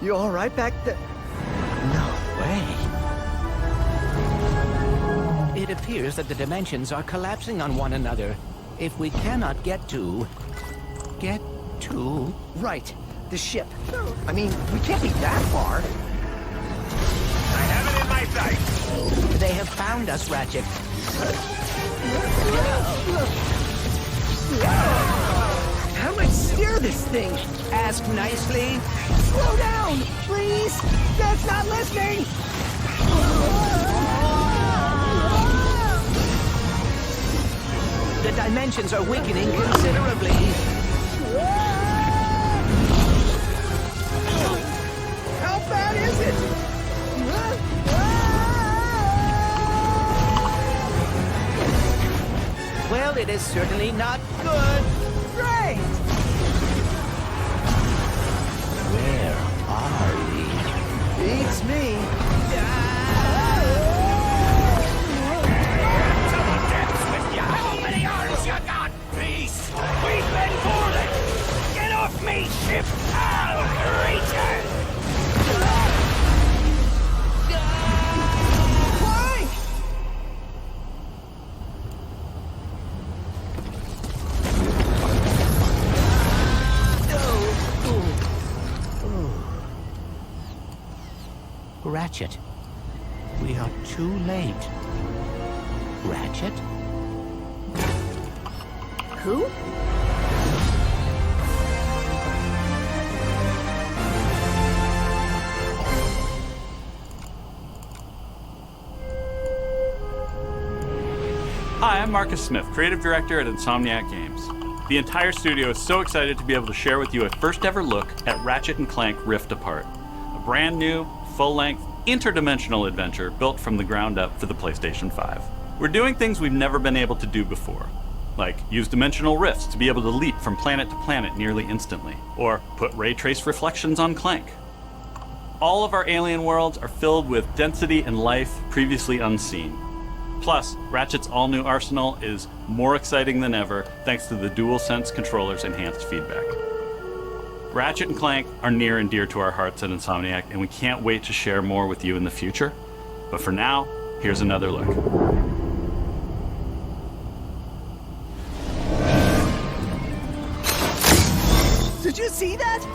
You all right back there? No way. It appears that the dimensions are collapsing on one another. If we cannot get to... Right, the ship. I mean, we can't be that far. I have it in my sights. They have found us, Ratchet. How do I steer this thing? Ask nicely. Slow down, please! That's not listening! The dimensions are weakening considerably. How bad is it? Well, it is certainly not good. Great! Where are we? Beats me. To the depths with ya! How many arms you got, beast? We've been boarded! Get off me, ship! I'll return! Clank! Ratchet. We are too late. Ratchet? Who? Hi, I'm Marcus Smith, Creative Director at Insomniac Games. The entire studio is so excited to be able to share with you a first ever look at Ratchet and Clank Rift Apart, a brand new, full-length, interdimensional adventure built from the ground up for the PlayStation 5. We're doing things we've never been able to do before, like use dimensional rifts to be able to leap from planet to planet nearly instantly, or put ray trace reflections on Clank. All of our alien worlds are filled with density and life previously unseen. Plus, Ratchet's all-new arsenal is more exciting than ever thanks to the DualSense controller's enhanced feedback. Ratchet and Clank are near and dear to our hearts at Insomniac, and we can't wait to share more with you in the future. But for now, here's another look. Did you see that?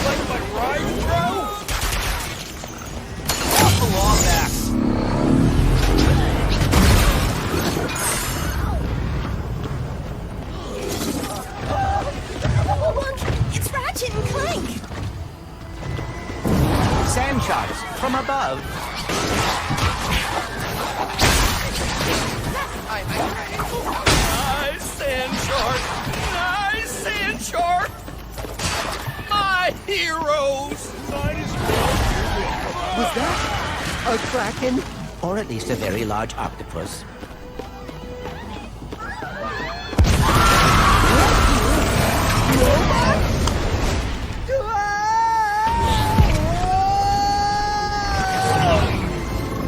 Like my ride, bro? Off the Wombat! Look! It's Ratchet and Clank! Sand sharks from above. Nice sand shark! Nice sand shark! My heroes! Was that a kraken? Or at least a very large octopus.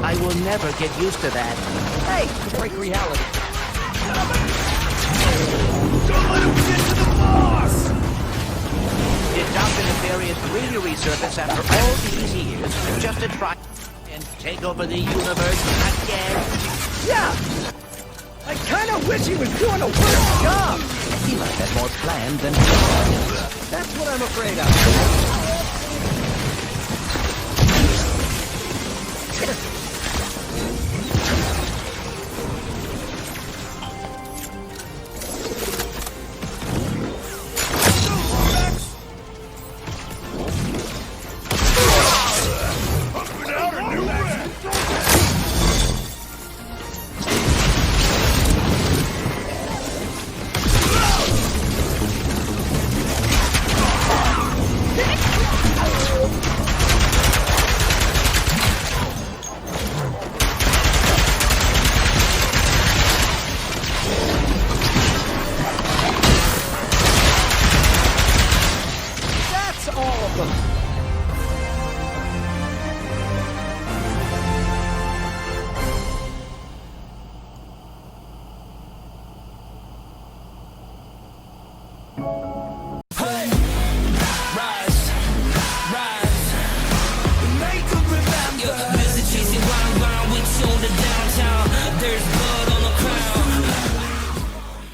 I will never get used to that. Hey, break reality. Don't let him get to the boss! Did Dr. Nefarious really resurface after all these years just to try and take over the universe again? Yeah! I kinda wish he was doing a worse job! He must have more planned than... That's what I'm afraid of. That's all of them.